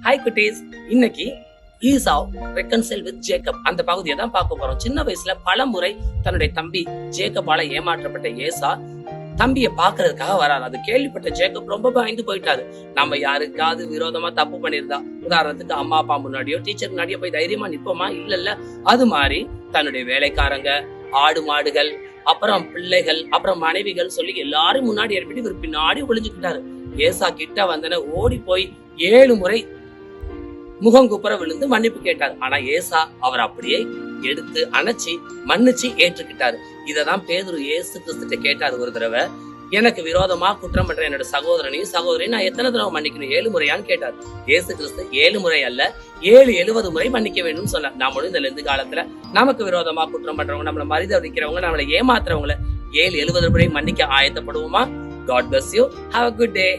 Hi குட்டீஸ், இன்னைக்கு ஈசாவ் reconcile with Jacob அந்த பகுதியை தான் பார்க்க போறோம். சின்ன வயசுல பல முறை தன்னுடைய தம்பி ஜேக்கப்பால ஏமாற்றப்பட்ட ஏசா தம்பியை பாக்குறதுக்காக வராரு. அது கேள்விப்பட்ட ஜேக்கப் ரொம்ப பயந்து போயிட்டாரு. நம்ம யாருக்காவது விரோதமா தப்பு பண்ணிருந்தா, உதாரணத்துக்கு அம்மா அப்பா முன்னாடியோ டீச்சர் முன்னாடியோ போய் தைரியமா நிப்போமா? இல்ல. அது மாதிரி தன்னுடைய வேலைக்காரங்க, ஆடு மாடுகள், அப்புறம் பிள்ளைகள், அப்புறம் மனைவிகள் சொல்லி எல்லாரும் முன்னாடி ஏற்பட்டு இவர் பின்னாடி ஒளிஞ்சுக்கிட்டாரு. ஏசா கிட்ட வந்தன ஓடி போய் 7 முறை முகங்குப்புற விழுந்து மன்னிப்பு கேட்டார். ஆனா ஏசா அவர் அப்படியே எடுத்து அணைச்சி மன்னிச்சு ஏற்றுக்கிட்டாரு. இததான் பேதுரு ஏசு கிறிஸ்துட்ட கேட்டாரு ஒரு தடவை, எனக்கு விரோதமா குற்றம் பண்ற என்னோட சகோதரனையும் நான் எத்தனை தடவை மன்னிக்கணும்? 7 முறையான்னு கேட்டார். ஏசு கிறிஸ்து 7 முறை அல்ல 70 முறை மன்னிக்க வேண்டும் சொன்னார். நாமளும் இந்த லெந்து காலத்துல நமக்கு விரோதமா குற்றம் பண்றவங்க, நம்மள மரியாதைக்கிறவங்க, நம்மளை ஏமாத்துறவங்களை 70 முறை மன்னிக்க ஆயத்தப்படுவோமா? God bless you. Have a good day.